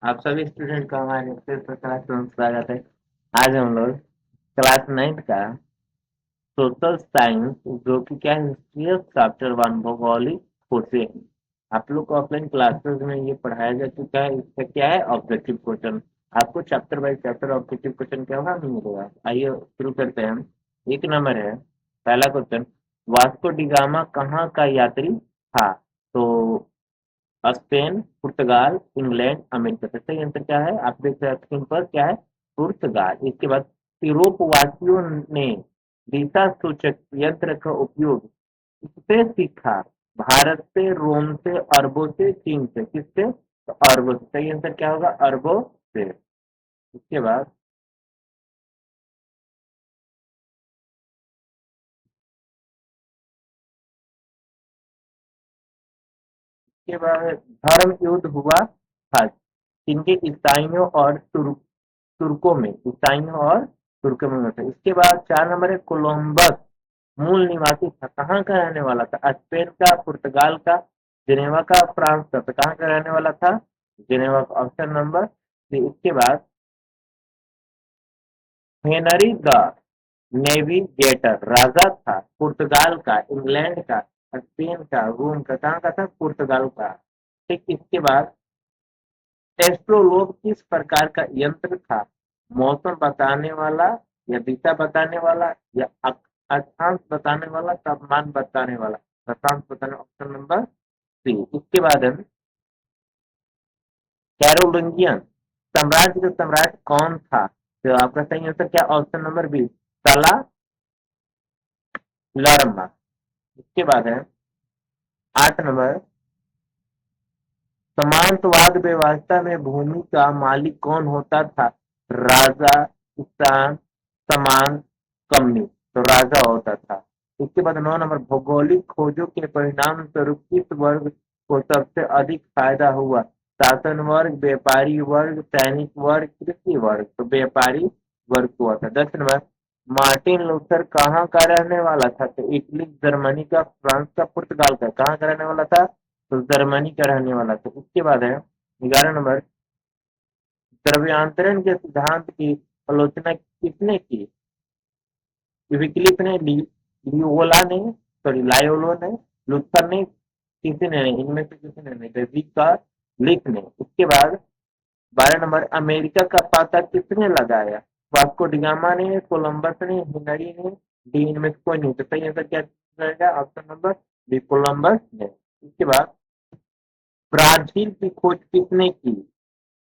आप सभी स्टूडेंट का हमारे क्लास में स्वागत है। आज हम लोग क्लास 9 का सोशल साइंस जो कि क्या है हिस्ट्री ऑफ चैप्टर 1 भौगोलिक खोजे हैं। आप लोग को ऑफलाइन क्लासेस में ये पढ़ाया जा चुका है। इसका क्या है ऑब्जेक्टिव क्वेश्चन। आपको chapter by chapter objective question क्या होगा मिलेगा। आइए शुरू करते हैं हम। एक नंबर है पहला क्वेश्चन, वास्को डिगामा कहाँ का यात्री था? तो स्पेन, पुर्तगाल, इंग्लैंड, अमेरिका। तो सही आंसर क्या है आप देख रहे हैं स्क्रीन पर, क्या है पुर्तगाल। इसके बाद यूरोप वासियों ने दिशा सूचक यंत्र का उपयोग किससे सीखा? भारत से, रोम से, अरबों से, चीन से। किससे? तो अरबों से। सही आंसर क्या होगा अरबों से। इसके बाद इसके बाद धर्म युद्ध हुआ था किनके? ईसाइयों और तुर्कों में। ईसाइयों और तुर्कों में होता है। इसके बाद 4 नंबर है कोलंबस मूल निवासी था, कहाँ का रहने वाला था? स्पेन का, पुर्तगाल का, जिनेवा का, फ्रांस का। तो कहाँ का रहने वाला था? जिनेवा का। Option number C. इसके बाद हेनरी द नेविगेटर राजा था पुर्तगाल का, इंग्लैंड का, स्पेन का, रोम का। कहाँ का था? पुर्तगाल का। ठीक। इसके बाद एस्ट्रोलोब किस प्रकार का यंत्र था? मौसम बताने वाला, या दिशा बताने वाला, या अक्षांश बताने वाला, तापमान बताने वाला? अक्षांश बताने। Option number C. इसके बाद हम कैरोलिंगियन साम्राज्य का सम्राट कौन था? तो आपका सही आंसर क्या? ऑप्शन नंबर बी सला लर्मा। इसके बाद है 8 नंबर, सामंतवाद व्यवस्था में भूमि का मालिक कौन होता था? राजा, किसान, सामान, कंपनी। तो राजा होता था। इसके बाद 9 नंबर, भौगोलिक खोजों के परिणाम स्वरूप किस वर्ग को सबसे अधिक फायदा हुआ? शासन वर्ग, व्यापारी वर्ग, सैनिक वर्ग, कृषि वर्ग। तो व्यापारी वर्ग को हुआ था। 10 नंबर, मार्टिन लूथर कहाँ का रहने वाला था? तो इटली, जर्मनी का, फ्रांस का, पुर्तगाल का। कहाँ का रहने वाला था? तो जर्मनी का रहने वाला था। उसके बाद है 11 नंबर, द्रव्यांतरण के सिद्धांत की आलोचना किसने की? विक्लिप ने, लियोला ने, सॉरी लायोलो ने, लुथर ने, किसी ने नहीं, इनमें से किसी ने नहीं। का लिख ने। उसके बाद 12 नंबर, अमेरिका का पता किसने लगाया? वास्को डिगामा ने, कोलंबस ने, हेनरी ने, डी। इनमें से कोई नहीं। तो सही आंसर क्या रहेगा? ऑप्शन नंबर बी कोलंबस ने। इसके बाद ब्राजील की खोज किसने की?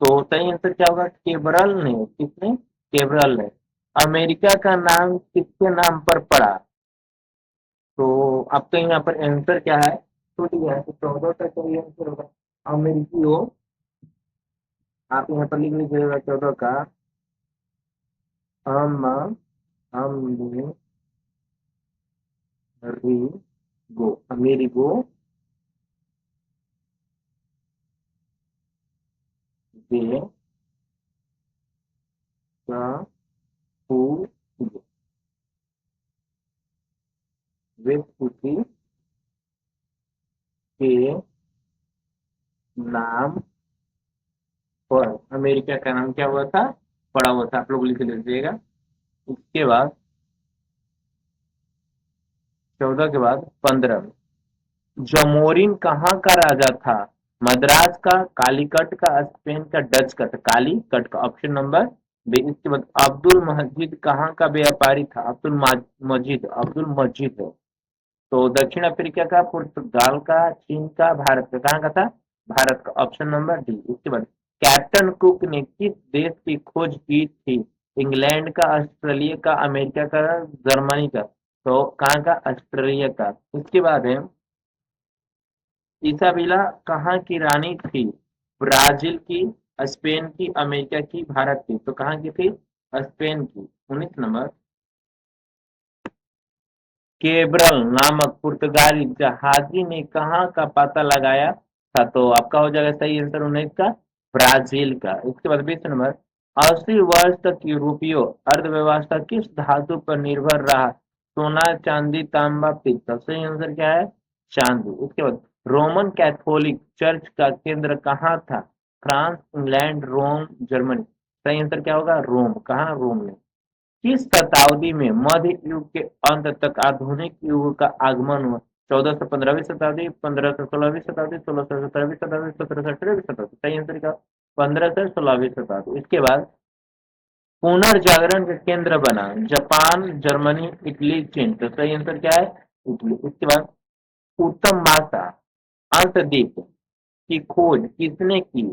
तो सही आंसर क्या होगा? केबरल ने। किसने? केबरल ने। अमेरिका का नाम किसके नाम पर पड़ा? तो आपका यहाँ पर आंसर क्या है? छूट गया है। तो 14 का कोई आंसर होगा अमेरिकी हो। आप यहाँ पर लिख लीजिएगा 14 का अम अमेरिगो। अमेरिगो वे वेस्पुसी के नाम पर अमेरिका का नाम क्या हुआ था? पड़ा हुआ था। आप लोग लिख लीजिएगा। उसके बाद 14 के बाद 15, जमोरिन कहाँ का राजा था? मद्रास का, कालीकट का, स्पेन का, डच का? तो कालीकट का। Option number B. इसके बाद अब्दुल मजीद कहाँ का व्यापारी था? अब्दुल मजीद है। तो दक्षिण अफ्रीका का, पुर्तगाल का, चीन का, भारत का। कहाँ का था? भारत का। Option number D. इसके बाद कैप्टन कुक ने किस देश की खोज की थी? इंग्लैंड का, ऑस्ट्रेलिया का, अमेरिका का, जर्मनी का? तो कहाँ का? ऑस्ट्रेलिया का। इसके बाद है इसाबेला कहाँ की रानी थी? ब्राजील की, स्पेन की, अमेरिका की, भारत की? तो कहाँ की थी? स्पेन की। 19 नंबर, केब्रल नामक पुर्तगाली जहाजी ने कहाँ का पता लगाया था? तो आपका हो जाएगा सही आंसर 19 का ब्राजील का। इसके बाद 20 नंबर, 80 वर्ष तक यूरोपीय अर्थव्यवस्था किस धातु पर निर्भर रहा? सोना, चांदी, तांबा, पीतल। सही आंसर क्या है? चांदी। उसके बाद रोमन कैथोलिक चर्च का केंद्र कहाँ था? फ्रांस, इंग्लैंड, रोम, जर्मनी। सही आंसर क्या होगा? रोम। कहाँ? रोम में। किस शताब्दी में मध्य युग के अंत तक आधुनिक युग का आगमन हुआ? 1415वीं शताब्दी, 1516वीं शताब्दी, 1617वीं शताब्दी, 1718वीं शताब्दी। सही आंसर क्या? 1516वीं शताब्दी। इसके बाद पुनर्जागरण का केंद्र बना जापान, जर्मनी, इटली, चीन। तो सही आंसर क्या है? इटली। इसके बाद उत्तम मासा अंतद्वीप की खोज किसने की?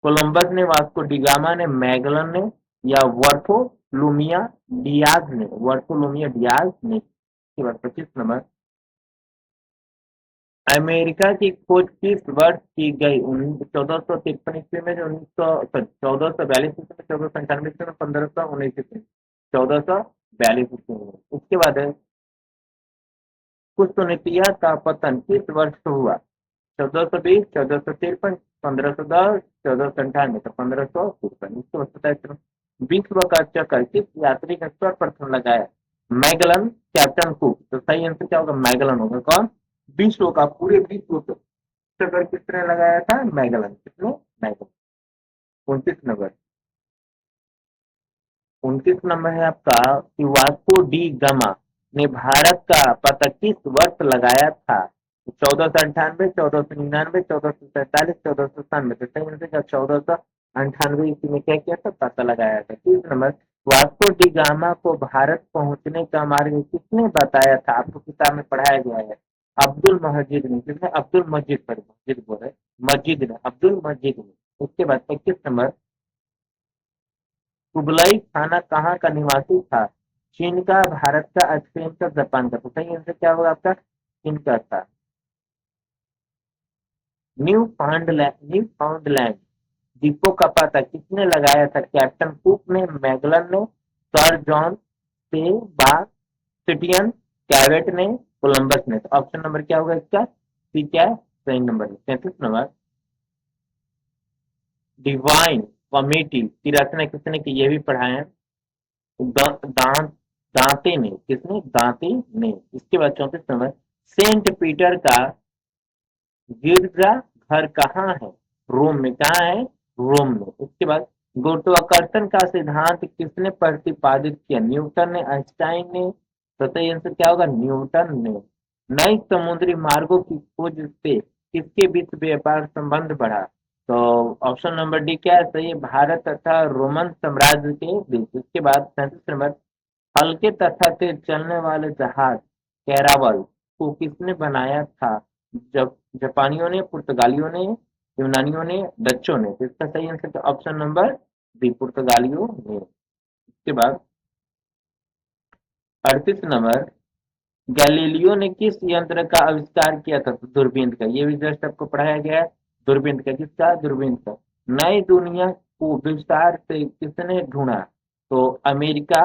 कोलंबस ने, वास्को डिगामा ने, मैगलन ने, या वर्फोलुमिया डियाज ने? वर्फोलुमिया डियाज ने। इसके बाद 25 नंबर, अमेरिका की खोज किस वर्ष की गई? 1453 ईस्वी में, 1442 ईस्वी में, 1498 ईस्वी में, 1519 ईस्वी में। 1442 ईस्वी में। उसके बाद है कुस्तुनतिया का पतन किस वर्ष हुआ? 1420, 1453, 1510, 1498। तो 1553। इसको 27। विश्व का चक्कर किस यात्री ने सर्वप्रथम लगाया? Magellan, captain cook. तो सही आंसर क्या होगा? मैगलन होगा। कौन? विश्व का, पूरे विश्व का चक्कर किसने लगाया था? मैगलन। किसने? मैगलन। 29 नंबर, 29 नंबर है आपका कि वास्को डी गामा ने भारत का पता किस वर्ष लगाया था? 1498, 1499, 1447, 1497। तो सही आंसर क्या? 1498 ईस्वी में क्या किया था? पता लगाया था। 30 नंबर, वास्को डी गामा को भारत पहुंचने का मार्ग किसने बताया था? आपको किताब में पढ़ाया गया है। अब्दुल मजीद ने। किसने? अब्दुल मजीद। पर मस्जिद बोल रहे, मस्जिद ने, अब्दुल मजीद ने। उसके बाद 25 नंबर, कुबलाई खाना कहाँ का निवासी था? चीन का, भारत का, स्पेन का, जापान का। तो सही आंसर क्या होगा आपका? चीन का था। न्यू फाउंडलैंड द्वीपों का पता किसने लगाया था? कैप्टन कुक ने, मैगलन ने, सर जॉन सेबास्टियन कैवेट ने, कोलंबस ने। तो ऑप्शन नंबर क्या होगा इसका? सी क्या है? सही नंबर है। 33 नंबर, डिवाइन कॉमेडी की रचना किसने की? ये भी पढ़ाए हैं। दांत दांते ने। किसने? दांते ने। इसके बाद 34 नंबर, सेंट पीटर का गिरजा घर कहाँ है? रोम में। कहाँ है? रोम में। उसके बाद गुरुत्वाकर्षण का सिद्धांत किसने प्रतिपादित किया? न्यूटन ने, आइंस्टाइन ने? तो सही आंसर क्या होगा? न्यूटन ने। नई समुद्री मार्गों की खोज से किसके बीच व्यापार संबंध बढ़ा? तो ऑप्शन नंबर डी क्या है? सही है, भारत तथा रोमन साम्राज्य के बीच। इसके बाद 37 नंबर, हल्के तथा तेज चलने वाले जहाज कैरावल को किसने बनाया था? जब जापानियों ने, पुर्तगालियों ने, यूनानियों ने, डच्चों ने? तो इसका सही आंसर ऑप्शन नंबर बी, पुर्तगालियों ने। इसके बाद 38 नंबर, गैलीलियो ने किस यंत्र का आविष्कार किया था? तो दूरबीन का। ये भी जस्ट आपको पढ़ाया गया है। दूरबीन का। किसका? दूरबीन का। नई दुनिया को विस्तार से किसने ढूंढा? तो अमेरिका,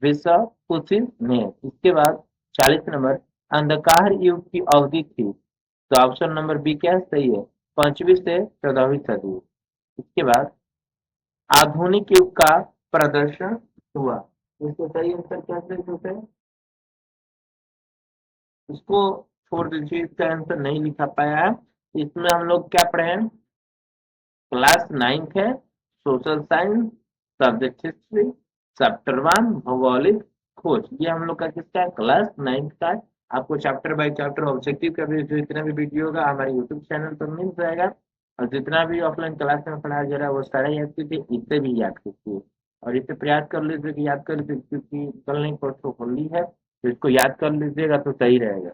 विश्व कुचिन ने। इसके बाद 40 नंबर, अंधकार युग की अवधि थी। तो ऑप्शन नंबर बी क्या है? सही है, 5वीं से 14वीं सदी। इसके बाद आधुनिक युग का प्रदर्शन हुआ। इसको सही आंसर क्या है? इसको छोड़ दीजिए, इसका आंसर नहीं लिखा पाया है। इसमें हम लोग क्या पढ़े हैं? क्लास 9th है, social science, subject history, chapter 1 भौगोलिक खोज। ये हम लोग का किसका है? क्लास 9th का है। आपको चैप्टर बाय चैप्टर ऑब्जेक्टिव का भी जो जितना भी वीडियो होगा हमारे यूट्यूब चैनल पर मिल जाएगा। और जितना भी ऑफलाइन क्लास में पढ़ाया जा रहा है वो सारा याद कीजिए, इसे भी याद कीजिए। और इसे प्रयास कर लीजिए कि याद कर लीजिए, क्योंकि कल नहीं परसों होली है, तो इसको याद कर लीजिएगा तो सही रहेगा।